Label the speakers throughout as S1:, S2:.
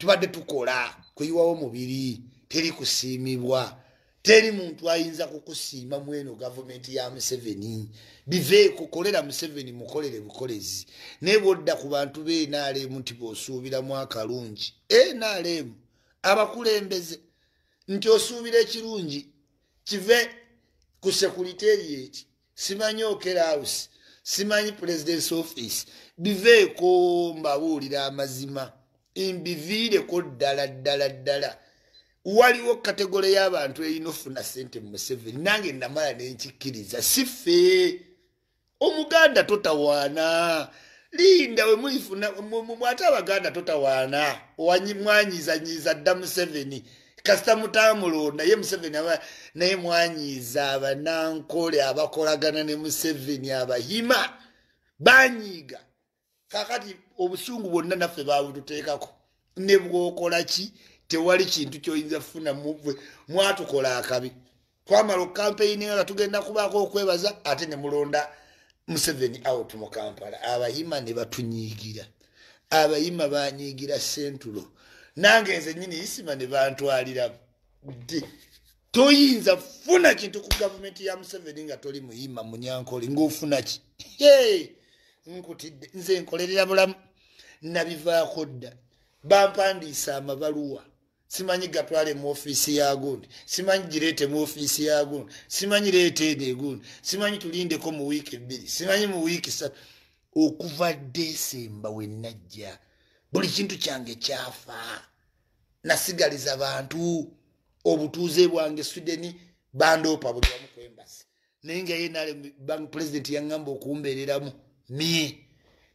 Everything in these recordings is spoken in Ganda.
S1: tubadde tukola kuyiwawo mubiri teri kusiimibwa teri muntu ayinza kukusiima mweno gavumenti ya Museveni bive kukolera Museveni mukolere bukolezi nebodda ku bantu be NRM nti bosuubira mwakalungi NRM abakulembeze nti osuubira ekirungi kive ku secretariat simanyi Okera House simanyi President's Office biveeko mbabuulira amazima imbiviireko ddala waliwo kategole y'abantu eyinofuna sente mu Museveni nange namala nenkikkiriza siffe omuganda totawaana linda we mulifuna mwate abaganda totawaana mwanyiizanyiiza dda Museveni kasita mutamulonda ye Museveni naye mwanyiiza abanankole abakolagana ne Museveni abahima banyiiga kakati obusungu bwonna naffe babututeekako ne bwokola ki tewali kintu kyoyinza kufuna muvwe mwatukola akabi twamala campaigning nga tugenda kubaako okwebaza ate ne mulonda Museveni out mu Kampala abahima ne batunyiigira abayima banyiigira sentulo nange nze nyini isima ne bantwalira toyinza funa kintu ku gavumenti ya Museveni nga toli muyima munyankole ng'ofuna ki nkutidde nze nkolerera bulamu nabivaako dda bampandiisa amabaluwa simanyi gatwale mu office ya gundi simanyi gireete mu office ya gundi simanyi leete ene gundi simanyi tulindeko mu wiiki 2 simanyi mu wiiki 3 okuva Desemba we najja buli kintu kyange kyafa nasigaliza bantu obutuuze bwange Sweden bandoopa buli wamu kwembasi naye nga ye nale bank president yangamba okumbeereramu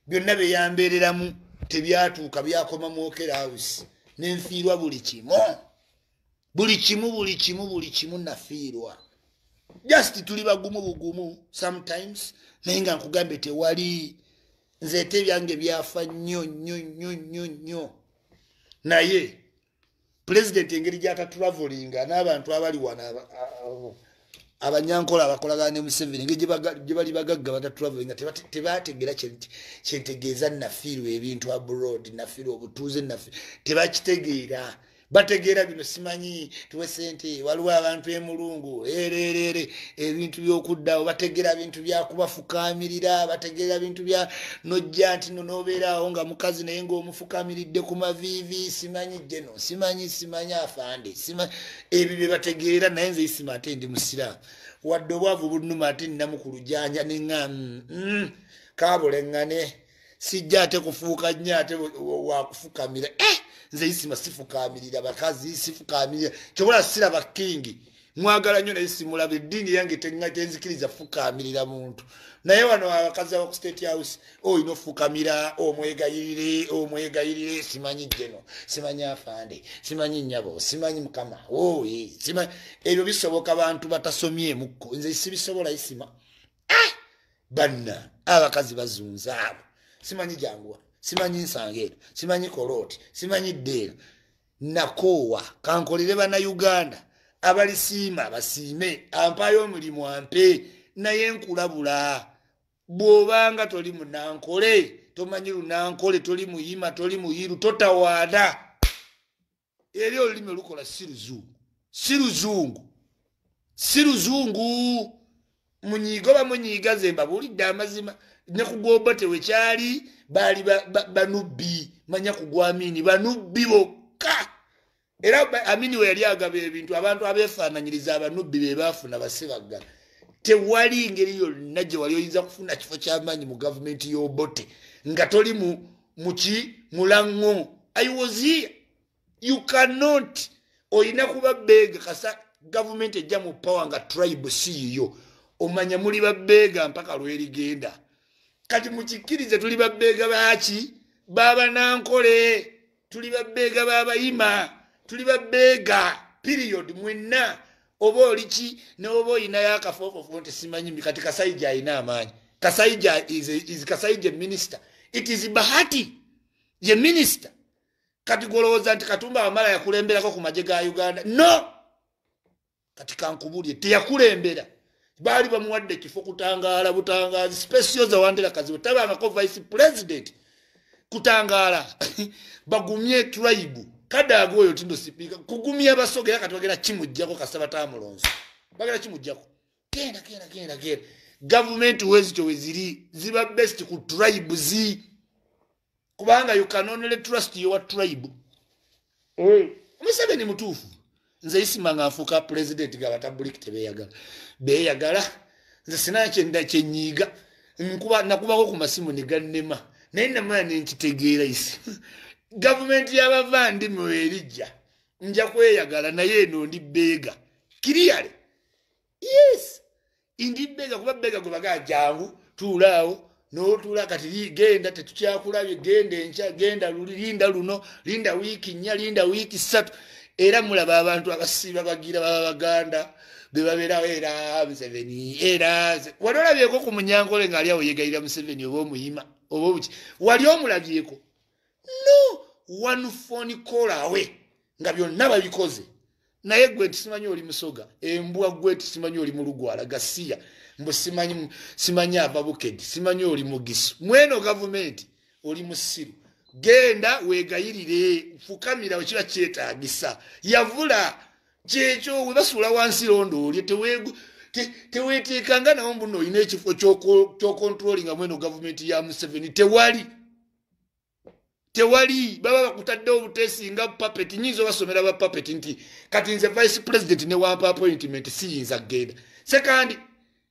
S1: byonna bye yambeereramu tebyatuuka byakoma mu Okera House nenfiirwa buli kimu nafiirwa just tuli bagumu bugumu sometimes naye nga nkugambe tewali nze tebyange byafa nnyo naye president engeri gy'atatravelinga n'abantu abali wana abanyankola abakolagana ne Museveni engeri gye bali bagagga batatravelinga tebategeera kyentegeeza nafiirwa ebintu abroad nafiirwa obutuuze tebakitegeera bategeera bino simanyi tuwe sente waliwo abantu emulungu ererere ebintu by'okuddawo bategeera bintu byakubafukaamirira bategeera bintu bya nojja nti nobeeraawo nga mukazi naye ng'omufukamiridde ku maviivi simanyi jeno simanyi afande ebyo bye bategeera naye nze isima ate ndi musiraamu wadde obwavu bunnuma ate ninamu ku lujanja neŋŋa kabuleŋŋane sijja ate kufuuka nnyo ate wakufukamira nze isima sifukamirira bakazi sifukamirira kyobola siraba kingi mwagala nnyo naye simulaba eddiini yange tenzikiriza fukamirira muntu naye wano abakazi aba ku State House oyina ofukamira omwegayirire simanyi jeno simanyi afande simanyi nnyabo simanyi mukama ebyo bisoboka bantu batasomyemukko nze sibisobola isima banna abakazi bazunza abo simanyi janguwa simanyi nsangero simanyi koloti simanyi ddeera nakoowa kankolere bana Uganda abalisiima basiime ampayo omulimu ampe naye nkulabula bw'obanga toli munankole tomanyi lunankole toli muyima toli muyiru totawaana eri olulimi olukola si luzungu munyiigo bamunyiiga ze mbabuulidde amazima ne kugomba tewekyali baali banubbi manya kugwa Amini banubbi bokka era Amini we yali agaba ebintu abantu abeefaananyiriza abanubbi be baafuna basebaggala tewali ngeri yonna gye wali oyinza kufuna kifo ky'amaanyi mu gavumenti y'Obote nga toli mulaŋŋo I was here you cannot oyina kuba beega kasa gavumenti ejja mu power nga tribe CEO omanya muli babbeega mpaka lwerigenda kati mukikkirize tuli babbeega baaki babanankole tuli babbeega babayima tuli babbeega period mwenna oba oliki n'oba oyinayo akafoofofo nti simanyi kati Kasaija ayina amaanyi Kasaija is Kasaija minister it is Bahati ye minister kati golowooza nti Katumba Wamala yakulemberako ku magye ga Uganda no kati kankubulye teyakulembera bali bamuwadde kifo kutangaala butangazi special za Wandera Kazibu tabangako vice president kutangaala bagumye tribe Kadaga oyo tindo sipika kugumya basoga yakatwagera kimujjako kasaba tamulonzo bagera kimujjako kenda government wezito weziri ziba best ku tribes kubanga you can only trust your tribe Museveni mutufu nze isimanga afuka president gabatabuliki beyagala nze sina kyenda kyenyiga nakubako ku masimu negannema naye namanya nenkitegeera isi government y'abavandi mwerijja nja kweyagala naye eno ndi bega clearly yes indi bega kuba bega kubaga jangu tulaawo n'otula kati genda tetukyakulabye genda enkya genda linda luno linda wiiki nnya linda wiiki ssatu era mulaba abantu abasiiba bagira babaganda bebabeerawo era Museveni era wali olabyeko ku Munyankole ng'ali awo yegayira Museveni oba omuyima oba obuki wali omulabyeko no one phone call away nga byonna babikoze naye gwe tisimanyi oli musoga embwa gwe tisimanyi oli mulugwala gasiya mbo simanyi ava bukedi simanyi oli mugisu mweno government oli musiru genda wegayirire fukamira kiba kyetaagisa yavula kyekyo webasuula wansi londo olye teweteekanga nawo mbuno olina ekifo kyokontrolinga mweno government ya Museveni tewali baba bakutaddewo obuteesinga puppet nyinza basomera ba puppet nti kati nze vice president ne wampa appointment siyinza genda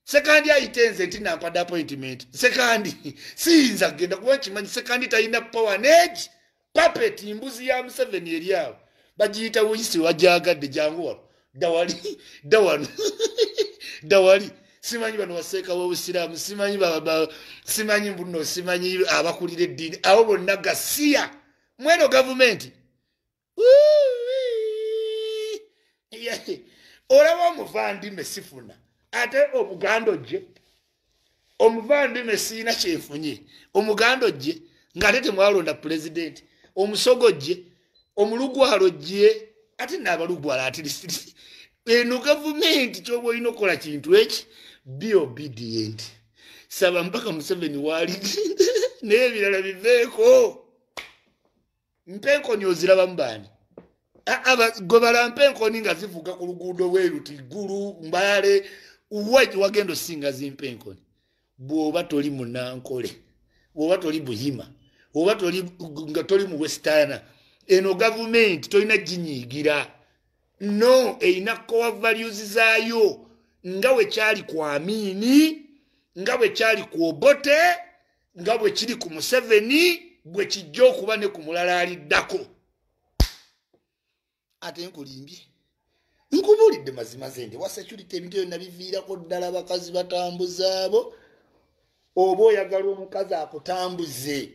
S1: sekandi ayitenze nti nampada appointment sekandi siyinza genda kuba kimanyi sekandi talina power neji puppet mbuzi ya Museveni eri awo bagiyita wuyisi wajagadde jangu wano dawali simanyi bano waseeka w'obusiraamu simanyi mbuno simanyi abakulira eddiini abo bonna gasiya mweno gavumenti olaba omuvandime sifuna ate omuganda ojje omuvandime siina kyenfunye omuganda ojje ng'ate temwalonda pulezidenti omusogo ojje omulugwalo ojje ate n'abalugwala atirisiri eno gavumenti kyoba olina okukola kintu eki be obedient saba mpaka Museveni wali naye ebirala biveeko mpenkoni oziraba mubani gobala mpenkoni nga zivuga ku luguudo lweruti ggulu mbale wagenda osinga zimpenkoni bw'oba toli munankole bw'oba toli buyima bw'oba nga toli mu westana eno gavumenti tolina ginyiigira no eina core values zaayo nga bwe kyali ku Amini nga bwe kyali ku Obote nga bwe kiri ku Museveni bwe kijja okuba ne ku mulala aliddako ate nkulimbye nkubulidde mazima zende wa security ebintu byonna biviirako ddala bakazi batambuza abo oba oyagala omukazi akutambuze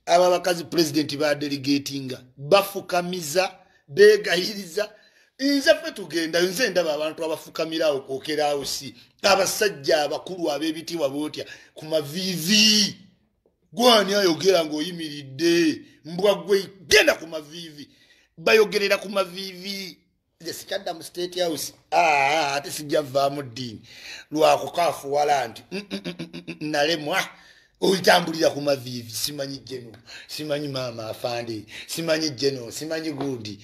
S1: aba bakazi president ba delegatinga bafukamiza begayiriza nze ffe tugenda nze ndaba abantu abafukamirawo kwokerawo si abasajja abakulu ab'ebitiibwa bootya ku maviivi gwani ayogera ng'oyimiridde mbwa gwe genda ku maviivi bayogerera ku maviivi nze sikyadda mu state house ate sijja vaamu ddiini lwakukaafuwala nti nalemwa oyitambulira ku maviivi simanyi jeno simanyi maama afande simanyi jeno simanyi gundi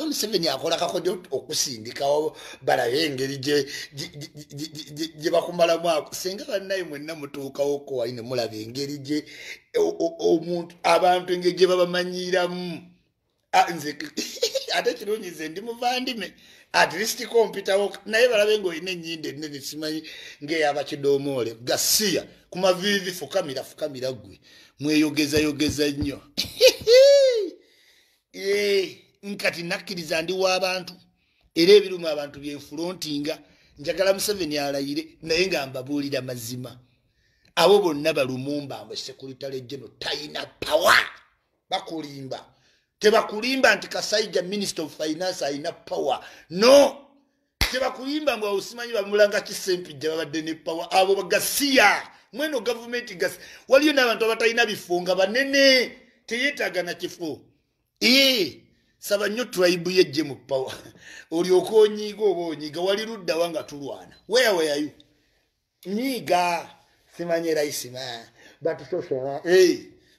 S1: Museveni akola kakojo okusindikawo balabe engeri gye bakumalamu ako senga bannaye mwenna mutuukawo ko waline mulaba engeri gye omuntu abantu engeri gye babamanyiramu nze ate kirungi nze ndi muvandime at least kompitawo naye balabe ng'olina ennyinda ennene simanyi ng'eyabakidoomoole gasiya ku maviivi fukamira gwe mweyogeza nnyo nkati nakkiriza ndi w'abantu era ebirumu abantu byenfulontinga njagala Museveni alayire naye nga mbabuulira mazima abo bonna balumumba mwe Secretary General talina power bakulimba tebakulimba nti Kasaiga Minister of Finance alina power no tebakulimba mbwe osimanyi bamulanga kisempijja babadde ne power abo bagasiya mweno government gas waliyo n'abantu abatalina bifunga banene teyeetaaga na kifo saba nnyo tribe yejje mu power olyoka onyiiga oba onyiiga wali ludda wanga tulwana where you nyiiga simanye raisima batusosola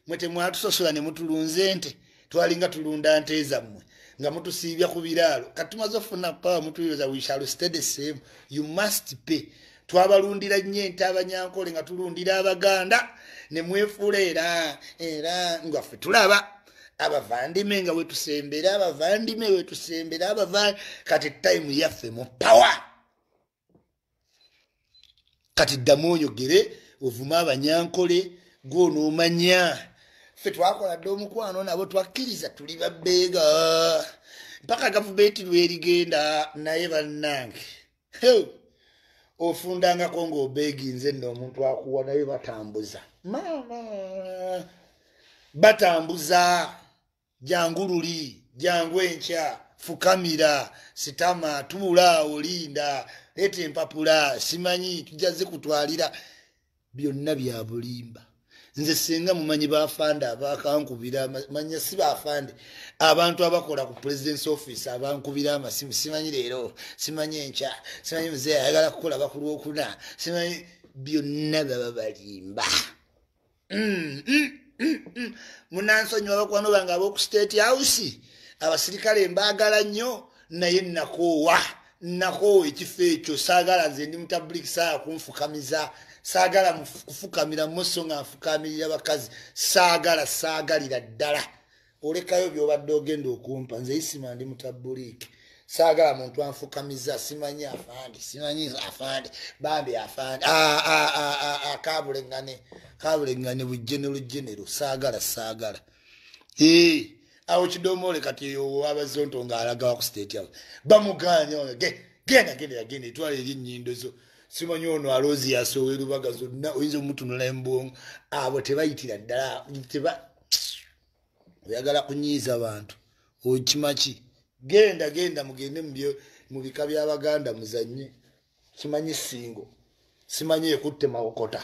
S1: mwete mwatusosola ne mutulunze ente twalinga tulunda nte zammwe nga mutusiibya ku biraalo katumaze ofuna power mutuyoza we shall stay the same you must pay twabalundira nnyo ente abanyankole nga tulundira abaganda ne mwefuula era ngaffe tulaba abavandime nga wetusembera abavandime wetusembera kati time yaffe mu power kati ddamu oyogere ovuma abanyankole gwonoomanya ffe twakola dde omukwano nabo twakkiriza tuli babbeega mpaka gavumenti lwerigenda naye bannange ofundangako ng'obeeginze nno omuntu akuwa naye batambuza maama batambuza jangu luli jangu enkya fukamira sitama tuulaawo linda leeta empapula simanyi tujaze kutwalira byonna bya bulimba nze singa mumanyi bafande abakankubira manya si bafande abantu abakola ku president's office abankubira amasimu simanyi leero simanyi enkya simanyi muzee ayagala kukola bakulu okuna simanyi byonna baba balimba munansonyiwa bakwano bange ab'oku state house abasirikale mbaagala nnyo naye nakoowa ekifo ekyo saagala nze ndi mutabuliki saa kunfukamiza saagala kufukamira muso nga nfukamirira bakazi saagalira ddala olekayo byobadde ogenda okumpa nze isima ndi mutabuliki saagala muntu anfukamiza simanyi afande bambi afande kabulengane bujenero saagala awo kidomole kati wabazonto ng'alagawa ku state house bamuganya genda etwala eri ennyindo zo simanyi ono alozi yasowe lubaga zonna oyinza omutunula embongo abo tebayitira ddala oyagala kunyiiza abantu okimaki genda mugende mu bika by'abaganda muzanye simanyi singo simanyi ekutte mawokota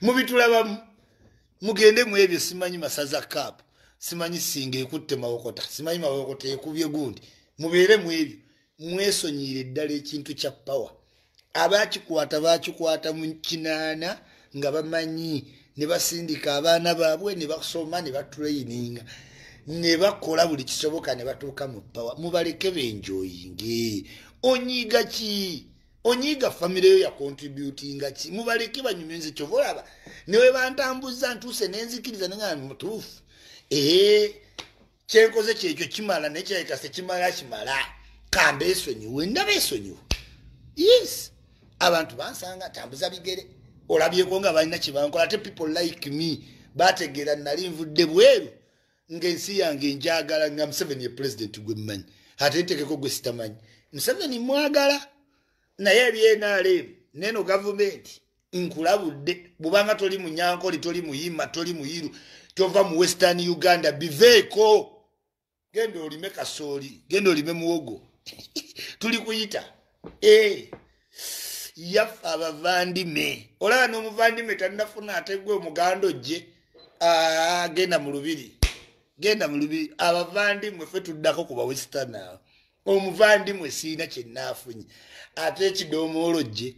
S1: mubitulabamu mugende mu ebyo simanyi masaza kapu simanyi singa ekutte mawokota simanyi mawokota ekubye gundi mubeere mu ebyo mwesonyiire ddala ekintu kya pawa bakikwata mu kinaana nga bamanyi ne basindika abaana baabwe ne basoma ne batraininga ne bakola buli kisoboka ne batuuka mu pawa mubaleke benjoyinge onyiga ki onyiga famire yo ya contributinga ki mubaleke banyumize kyovolaba newe bantambuza ntuuse nenzikiriza nenga mutuufu kyenkoze kyekyo kimala nekyayikase kimala kambe esonyiwe ndaba esonyiwe yes abantu bansanga tambuza bigere olabyeko nga balina kibankola ate people like me bategeera nali nvudde bweru ng'ensi yange njagala nga Museveni ye president gwe mmanyi ate ntekeko gwe sitamanyi Museveni mwagala naye ebyenaalemu neno gavumenti nkulabudde bubanga toli mu Nyankole toli mu Yima toli mu Yiru tova mu Western Uganda biveeko genda olime kasooli genda olime muwogo tuli kuyita yafa abavandime olaba n'omuvandime tannafuna ategwe omuganda ojje genda mu lubiri abavandimwe ffe tuddako ku bawestern awo omuvandimwe siina kyenaafunye ate ekidomoolo gye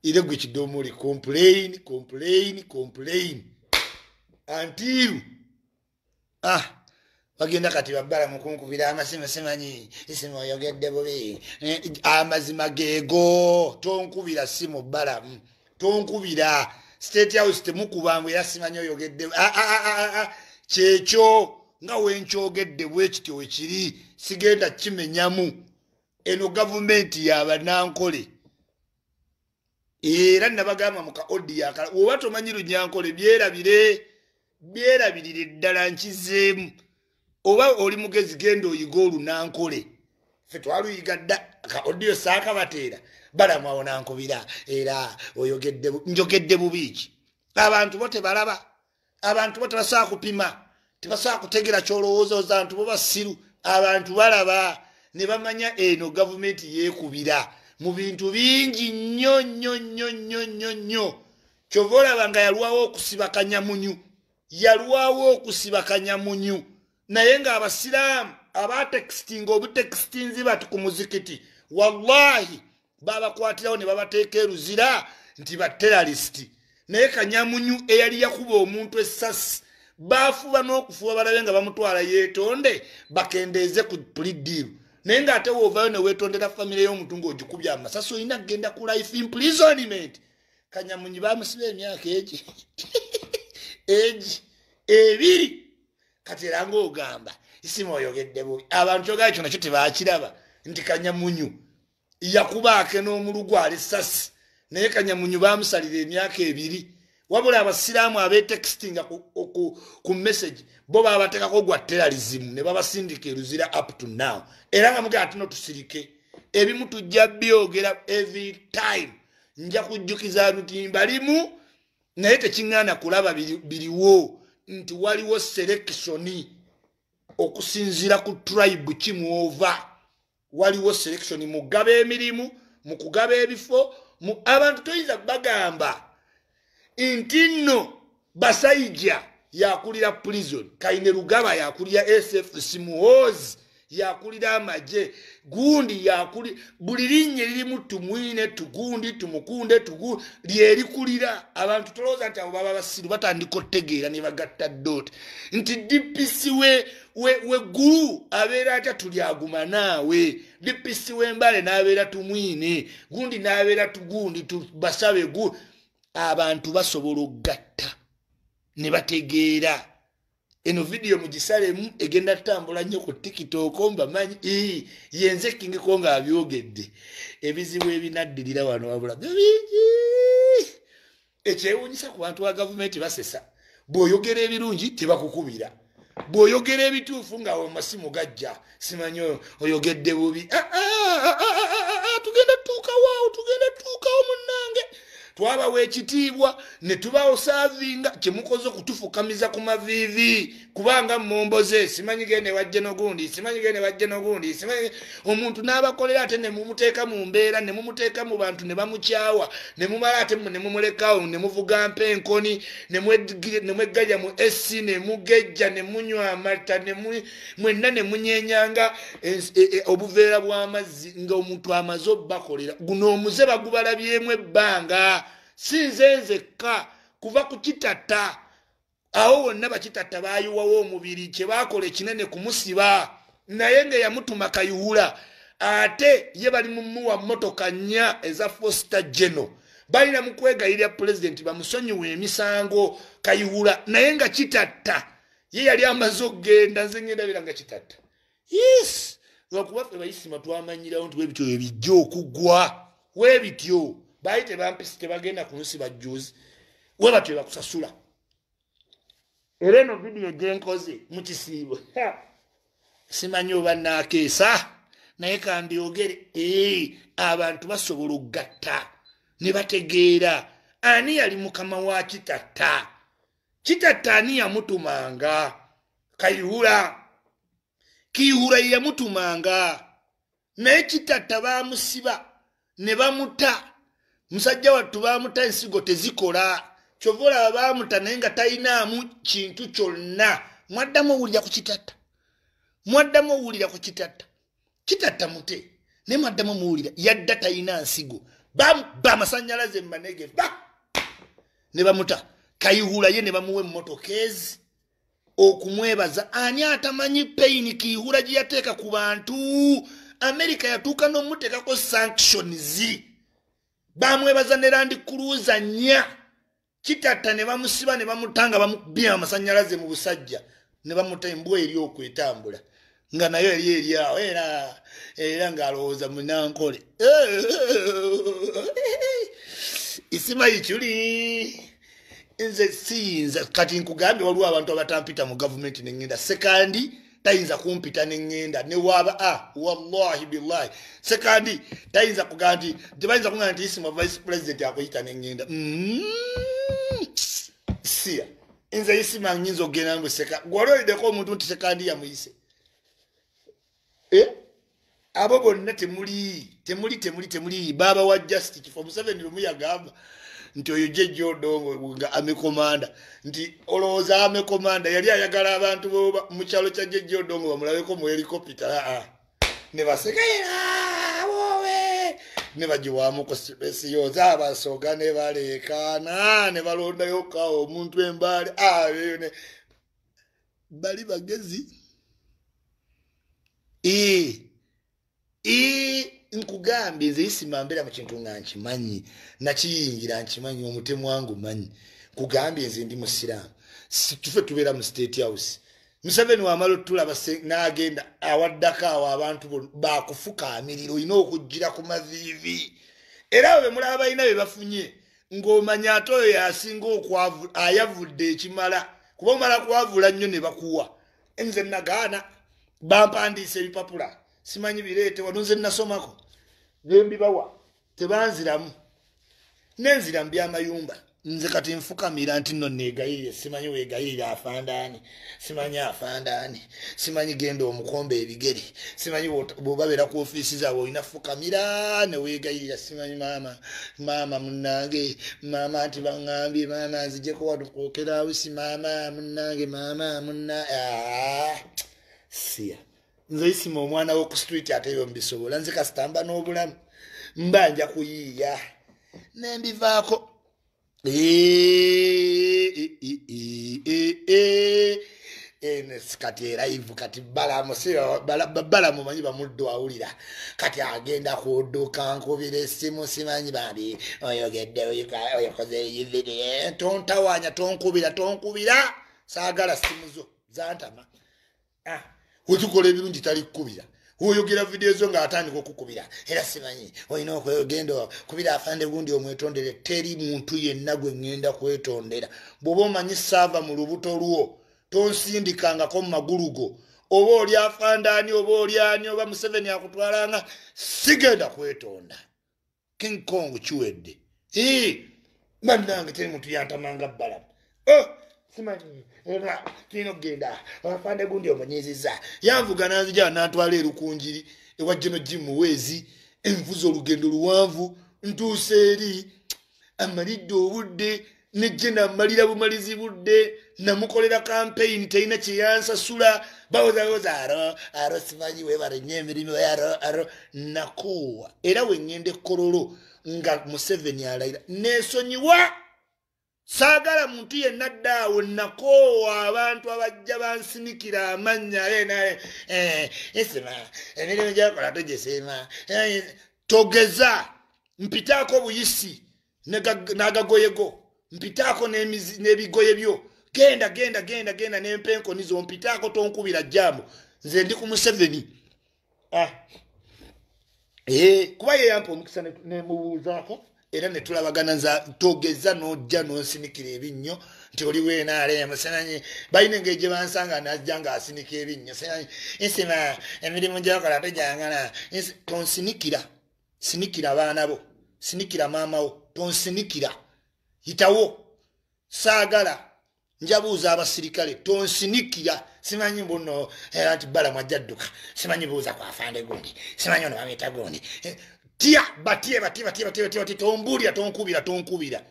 S1: ire gwe kidomooli complain antiru bagenda kati babbala mukunkubira amasimu simanyi isimu oyogedde bubi amazima geego tonkubira simu bbalamu tonkubira state house temukubangwe era simanyi oyogedde kyekyo nga wenkyogedde bwekityo wekiri sigenda kimenyamu eno gavumenti y'abanankole era nabagamba muka odi akala oba tomanyi Lunyankole byerabirire ddala nkizeemu oba oli mugezi genda oyiga Olunankole ffe twaluyiga dda ka odiyo saakabateera balamwawo nankubira era njogedde bubiiki abantu bo tebalaba abantu bo tebasobola kupima tebasobola kutegera kyolowooza abantu bo basiru abantu balaba ne bamanya eno gavumenti yeekubira mu bintu bingi nnyo kyova olaba nga yalwawo okusiba kanyamunyu naye ng'abasiraamu abatekisinga obutekisinzi bati ku muzikiti wallahi babakwatirawo ne babateeka eruzira nti bateralisiti naye kanyamunyu eyali yakuba omuntu essasi bafuba n'okufuba balabe nga bamutwala yeetonde bakendeeze ku pulidiru naye ng'ate woovayo ne weetondera famire y'omuntu ng'ogikubya amasasi olina kugenda ku life imprisonment Kanyamunyi bamusiba emyaka egi ebiri kati era ng'ogamba isimu oyogedde bubi abantu kyogayo kyona kyo tebaakiraba nti Kanyamunyu yakubaake n'omulugwala essasi naye Kanyamunyu bamusalira emyaka ebiri wabula abasiraamu abeetextinga ku message bo babateekako gwa terrorism ne babasindika eruzira up to now era nga mugamba tino tusirike ebimu tujja byogera every time nja kujjukiza lutimba limu naye tekiŋŋaana kulaba biriwo nti waliwo selection okusinziira ku tribe kimuova waliwo selection mu kugaba emirimu mu kugaba ebifo abantu toyinza bagamba nti nno Basajja yakulira prison Kainerugaba yakulira SFC Muhoozi yakulira amagye gundi yakuli buli linnya lirimu tumwine tugundi tumukunde tugu lyerikulira abantu tolooza nti abo baba basiru batandika otegeera ne bagatta dot nti DPC we gulu abeera atya tulyaguma naawe DPC w'Embale n'abeera tumwine gundi n'abeera tugundi tubasabe gu abantu basobola okugatta ne bategeera eno video mugisalemu egenda tutambula nnyo ku TikTok mbamanyi yenze King Konga abyogedde ebizibu ebinaddirira wano wabula bingi ekyewuunyisa ku bantu ba gavumenti basesa bw'oyogera ebirungi tebakukubira bw'oyogera ebituufu nga amasimu gajja simanyi oyogedde bubi tugenda tuukawo munnange twabawa ekitiibwa ne tubawo saavinga kyemukoze okutufukamiza ku maviivi kubanga momboze simanyi gende wajje nogundi simanyi omuntu n'abakolera ate ne mumuteeka mu mbeera ne mumuteeka mu bantu ne bamukyawa ne mumala ate ne mumulekawo ne muvuga mpenkoni ne mweggalya mu essi ne mugejja ne munywa amata mwenna ne munyenyanga obuveera bw'amazzi ng'omuntu amaze obbakolera guno omuze bagubalabyemu ebbanga sinze nzekka kuva ku kitata awo wonna bakitata bayiwawo omubiri kye bakola ekinene kumusiba naye nga yamutuma Kayihura ate ye bali mumuwa motoka nnya eza Foster General balina mu kwegayirira president bamusonyiwe emisango Kayihura naye nga kitata ye yali amaze okugenda nze ngenda biranga kitata yes lwakuba ffe bayisima twamanyirawo nti webityo ebijja okugwa webityo bayite bampisi tebagenda kumusiba juzi we batyo bakusasula era eno vidiyo gyenkoze mukisiibo simanyi oba naakeesa naye kandyogere abantu basobola okugatta ne bategeera ani yali mukama wa kitata ani yamutumanga Kayihura ye yamutumanga naye kitata bamusiba ne bamuta musajja wattu bamuta ensigo tezikola kyovola bamuta naye nga talinaamu kintu kyonna mwaddamu owulira ku kitata mute naye mwaddamu muwulira yadda talina nsigo bamasanyalaze mmanege ne bamuta Kayihura ye ne bamuwa emmotoka ezi okumwebaza ani atamanyi payini Kayihura gye yateeka ku bantu America yatuuka n'omuteekako sanctions bamwebaza ne Land Cruiser nnya kitata ne bamusiba ne bamutanga bamubya amasanyalaze mu busajja ne bamuta embwa eri okwetambula nga nayo eri awo era ng'alowooza munankole isima yikyuli nze siyinza kati nkugambye waliwo abantu abatampita mu gavumenti neŋŋenda sekandi tayinza kumpita neŋŋenda ne waaba wallahi billahi sekandi tayinza kugamba nti tebayinza kugamba nti isima vice president akuyita neŋŋenda siya nze isima nnyinza okugenda mbwe seka gwaloyideko omuntu nti sekandi yamuyise abo bonna temuli baba wa justice for Museveni lumu yagamba nti oyo Jeje Odongo nga amekomanda nti olowooza amekomanda yali ayagala abantu mu kyalo kya Jeje Odongo bamulabeko mu helikopita ne basekera wowe ne bagiwaamu siyoza abasoga ne baleekaana ne balondayo kawo omuntu Embale bali bagezi nkugambye nze isima mbera mu kintu nga nkimanyi nakiyingira nkimanyi omutemu wangu manyi kugambye nze ndi musiraamu tufe tubeera mu state house Museveni wamala tulaba n'agenda awaddako awo abantu bakufukamirira olina okujjira ku maviivi era bwe mulaba balina bye bafunye ng'omanya ate oyo yasinga ayavudde ekimala kuba omala kwavula nnyo ne bakuwa nze nagaana bampandiisa ebipapula simanyi bireete wano nze nasomako nembibawa tebanziramu nenzira mu byamayumba nze kati nfukamira nti nno negayirire simanyi wegayirire afandani simanyi afandani simanyi genda omukombe ebigere simanyi bwobabeera ku ofiisi zaabwe olina fukamira newegayirira simanyi maama munnange maama nti baŋŋambye maama nzijeko wadukwokera awusi maama munnange maama munna siya nze isima omwana wo ku street ate ebyo mbisobola nze kasitamba n'obulamu mbanja kuyiiya nembivaako kati era ivu kati balamu manyi bamuddo awulira kati agenda kudduka nkubira essimu simanyi bambi oyogedde oyokoze video tontawanya tonkubira saagala simu zo zantama wetukola ebirungi tali kukubira oyogera video zo ng'atandika okukubira era simanyi olina okwegenda kubira afande gundi omwetondere teri muntu yenna gwe ŋŋenda kwetondera bw'oba omanyi saava mu lubuto lwo tonsindikangako mu magulu go oba oli afandani oba oli ani oba Museveni akutwalanga sigenda kwetonda King Kong kiwedde bannange teri muntu yantamanga bbalamu simanyi era tulina okugenda afande gundi omunyiziza yanvuga nanzija nantwala erukunjiri ewa Jeno Jim Muweezi envuza olugendo luwanvu ntuuse eri amalidde obudde nejje namalira bumalizi budde namukolera campaign terina kyeyansasula bawozawoza aro simanyi webale nnyo emirimu aro nakoowa era weŋŋenda ekkololo nga Museveni alayira neesonyiwa saagala muntu yenna ddaawo nakoowa abantu abajja bansinikira amannya esima emirimu gyakola togesiima togeza mpitaako buyisi n'agagoyego mpitaako n'ebigoye byo genda n'empenkoni zo mpitaako tonkubira jjambo nze ndi ku Museveni kuba yeyampa omukisa nemubuuzaako era netulabagana nza togeza n'ojja n'osinikira ebinnyo nti oli weenaale musenanyi balina engeri gye bansanga najja ng'asinika ebinnyo nsima emirimu gyakola tejangala sinikira abaana bo sinikira maama wo tonsinikira yitawo saagala njabuuza abasirikale tonsinikira simanyi mbuno nti balamu ajjadduka simanyi buuza ku afande gundi simanyi ono bamwita gundi tia batie tonkubira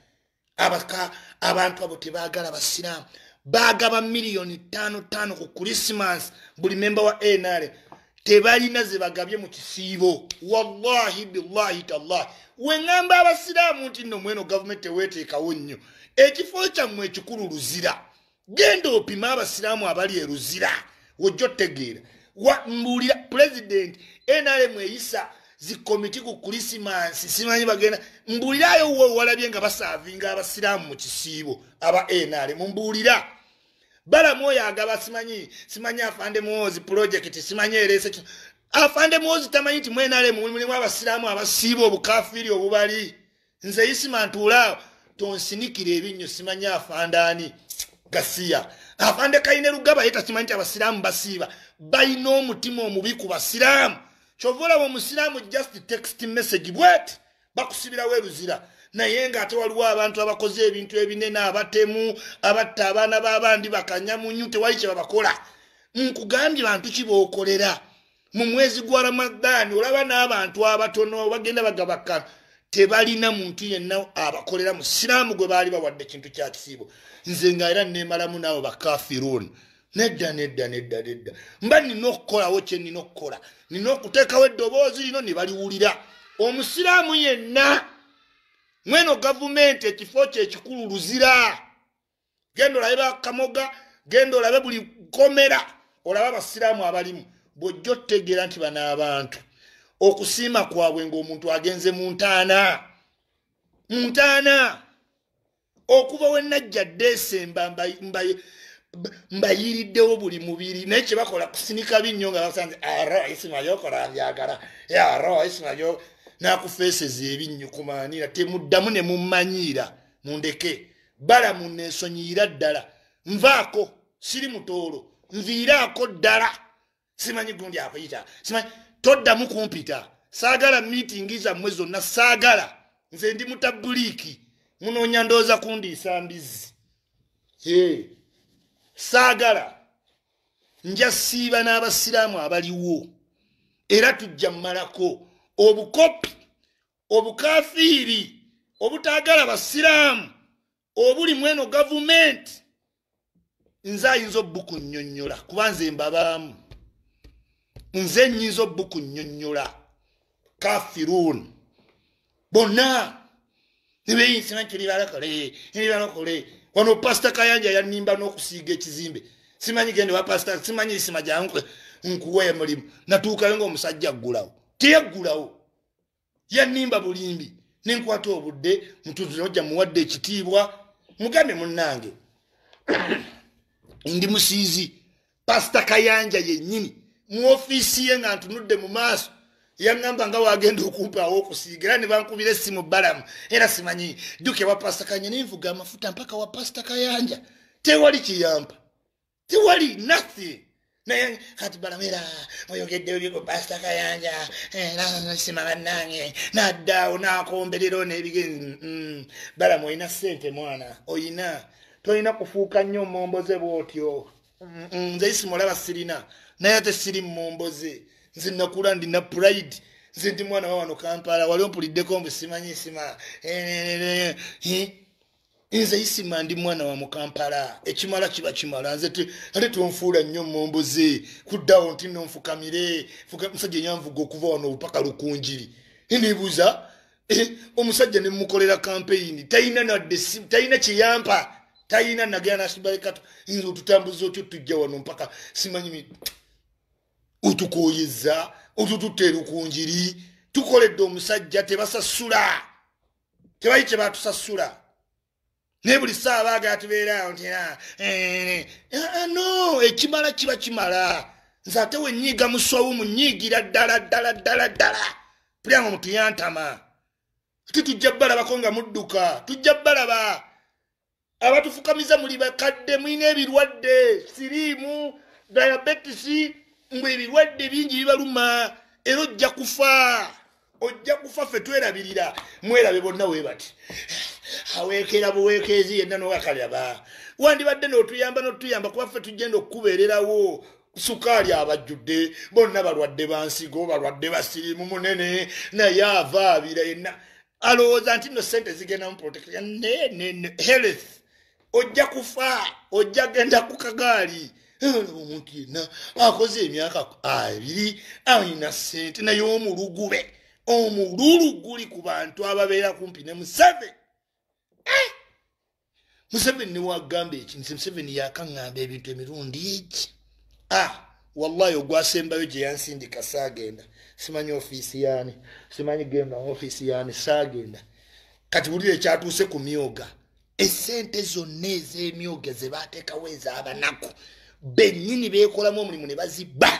S1: abantu abo tebaagala basiraamu baagaba miliyoni 5 ku Christmas buli memba wa NRM tebalina ze bagabye mu kisiibo wallahi billahi tallahi weŋŋamba abasiraamu nti nno mweno gavumenti teweeteekawo nnyo ekifo kyammwe ekikulu Luzira genda opima abasiraamu abali e Luzira wojja otegeera mbuulira president NRM eyisa zikomiti ku Christmas simanyi bagenda mbuulirayo wo walabye nga basaavinga abasiraamu mu kisiibo aba NRM mbuulira balamu oyo agaba simanyi afande Muhoozi project simanyi erese afande Muhoozi tamanyi nti mu NRM mulimu abasiraamu abasiiba obukafiiri obubali nze isima ntuulaawo tonsinikira ebinnyo simanyi afandani Gasiya afande Kayine Lugaba yeta simanyi nti abasiraamu basiiba balina omutima omubi ku basiraamu chovola wa musiramu just text message bwet bakusibira we Luzira naye nga ate waliwo abantu abakoze ebintu ebinene abatemu abatta abaana b'abandi bakanyamunyu tewali kye babakola nkugambye bantu kibookolera mu mwezi gwa Ramadani olaba n'abantu abatono bagenda bagabaka tebalina muntu yenna abakolera musiramu gwe baali bawadde kintu kya kisiibo nze nga era nemalamu nabo bakafirun nedda mba nina okukolawo kye nina okukola nina okuteekawo eddoboozi lino ne baliwulira omusiraamu yenna mweno gavumenti ekifo kye ekikulu Luzira genda olabe Kamoga genda olabe buli komera olaba abasiraamu abalimu bw'ojja otegeera nti bano abantu okusiima kwabwe ng'omuntu agenze mu ntaana okuva we najja Desemba mbayiriddewo buli mubiri naye kye bakola kusinika binnyo nga basanze aro isima yokola byagala aro isima yo nakufeeseza ebinnyo kumaanira temuddamu ne mummanyiira mundeke bala muneesonyiira ddala nvaako siri mutoolo nviiraako ddala simanyi gundi akuyita simanyi toddamu kumpita saagala miitingi zammwe zonna saagala nze ndi mutabuliiki munoonya ndooza kundiisa mbizi saagala nja siiba n'abasiraamu abaliwo era tujja mmalako obukopi obukafiiri obutaagala basiraamu obuli mweno gavumenti nze ayinza obbuku nnyonnyola kuba nze mbabaamu nze nnyinza obbuku nnyonnyola kafiruun bonna nibeyinsimanyi tuli wano Pastor Kayanja yanimba n'okusiiga ekizimbe simanyi gende wa pastor simanyi isima jangu nkuwe mulimu natuukayo ng'omusajja aggulawo teyaggulawo yanimba bulimbi nenkwata obudde mutuuze ojja muwadde ekitiibwa mugambe munnange ndi musiizi Pastor Kayanja yennyini mu ofiisi ye nga ntunudde mu maaso yangamba nga wagenda okumpaawo okusiiga era ne bankubira essimu balamu era simanyi duke wa Pastor Kayanja ninvuga amafuta mpaka wa Pastor Kayanja tewali kiyampa tewali nothing naye kati balamera oyogedde ebyo Pastor Kayanja nasima bannange naddaawo nakomberero n'ebigenzi balamu oyina ssente mwana oyina tolina kufuuka nnyo momboze bwotyo nze isimu olaba sirina naye ate siri momboze nze nakula ndina pride nze ndi mwana wa wano Kampala wali ompuliddeko mbu simanyi isima nze isima ndi mwana wa Mukampala ekimala kiba kimala nze ate tonfuula nnyo momboze kuddawo nti nonfukamire musajja nyanvuga okuva wano obupaka Lukunjiri nibuuza omusajja ne mukolera campaign talina kiyampa talina nagenda nasibalekato nze otutambuza otyo tujja wano mpaka simanyi utukoyeza utututera Lukunjiri tukoledde omusajja tebasasula tebayi kye batusasula ne buli ssaawa baagala tubeerawo nti no ekimala kiba kimala nze ate wenyiiga muswawu munyiigira ddala pulyango mutuyantama ati tujja balabako nga mudduka tujja balaba abatufukamiza muli bakadde mulina ebirwadde siriimu diabetes mbwe ebirwadde bingi bibaluma era ojja kufa ffe twerabirira mwerabe bonna we bati aweekera buweekezi yenna nowakalaba wandibadde n'otuyamba kuba ffe tugenda okukubeererawo sukaali abajjudde bonna balwadde bansigo balwadde basirimu munene naye avaabira yenna alowooza nti no sente zigenda mu protection health ojja kufa ojja genda ku kagaali omuntu yenna akoze emyaka 2 alina ssente naye omulugube omululu guli ku bantu ababeera kumpi ne Museveni Museveni wagamba eki Museveni yakaŋŋamba ebintu emirundi eki wallahi ogwasembayo gye yansindika saagenda simanyi ofiisi yaani simanyi genda ofiisi yaani saagenda kati wulire ekyatuuse ku myoga essente zonna ez'emyoga ze baateekawo ez'abanaku bennyini beekolamu omulimu ne bazibba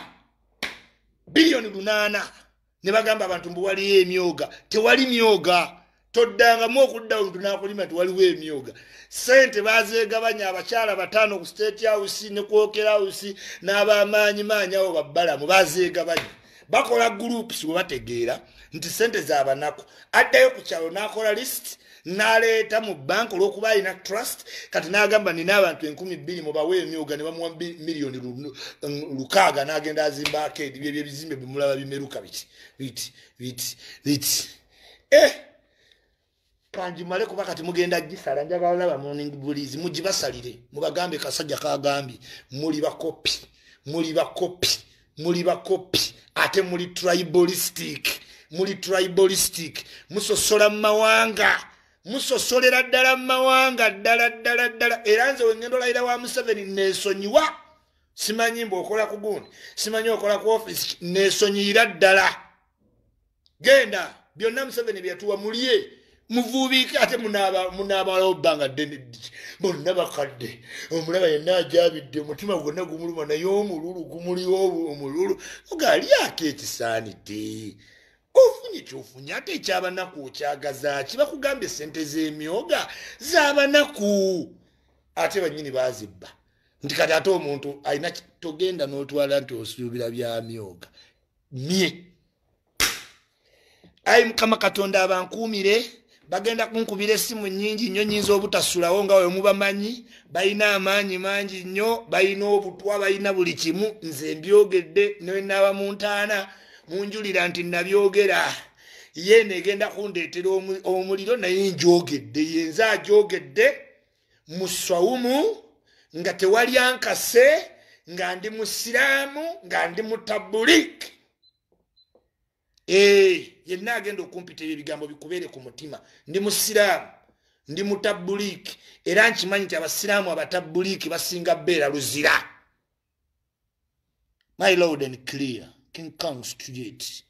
S1: bilioni 8 ne bagamba abantu mbu waliyo emyoga tewali myoga toddangamu okudda omuntu n'akulima tewaliwo emyoga sente bazeegabanya abakyala 5 ku State House ne Kwokera House n'abamaanyi awo babbalamu bazeegabanya bakola groups we bategeera nti sente z'abanaku addayo ku kyalo n'akola list n'aleeta mu bank olw'okuba alina trust kati n'agamba nina abantu 2,000 mubawe emyoga ne bamuwa miliyoni 600 n'agenda azimba arcade byebyo ebizimbe bimulaba bimeruka biti kanjimale kuba kati mugenda gisala njagala olaba morning bullies mugibasalire mubagambe kasajja kagambye muli bakopi ate muli tribalistic musosola mu mawanga musosolera ddala mu mawanga ddala era nze wengendo layira wa Museveni neesonyiwa simanyi mb'okola ku gundi simanyi okola ku office neesonyiyira ddala genda byonna Museveni byatuwa mulye muvuubike ate munaabalawo bbanga ddene bonna bakadde omulaba yenna ajabidde omutima gwonna gumuluma naye omululu gumuliwo omululu ogaalyako ekisaanidde ofunye kyofunye ate ekyabanaku okyagaza ki bakugambye sente z'emyoga z'abanaku ate bannyini bazibba nti kati ate omuntu alina togenda n'otwala nti osuubira bya myoga mye ayi Mukama Katonda abankuumire bagenda kunkubira essimu nnyingi nnyo nyinza obutasulawo nga we mubamanyi balina amaanyi mangi nnyo balina obutwa balina buli kimu nze mbyogedde newenaaba mu ntaana munjulira nti nabyogera ye negenda kundeetera omuliro naye njogedde yenza ajogedde mu swawumu nga tewali ankase nga ndi musiraamu nga ndi mutabuliki yenna agenda okumpita ebyo ebigambo bikubeere ku mutima ndi musiraamu ndi mutabuliki era nkimanyi nti abasiraamu abatabuliki basinga bbeera luzira. My loud and clear King Kong Street.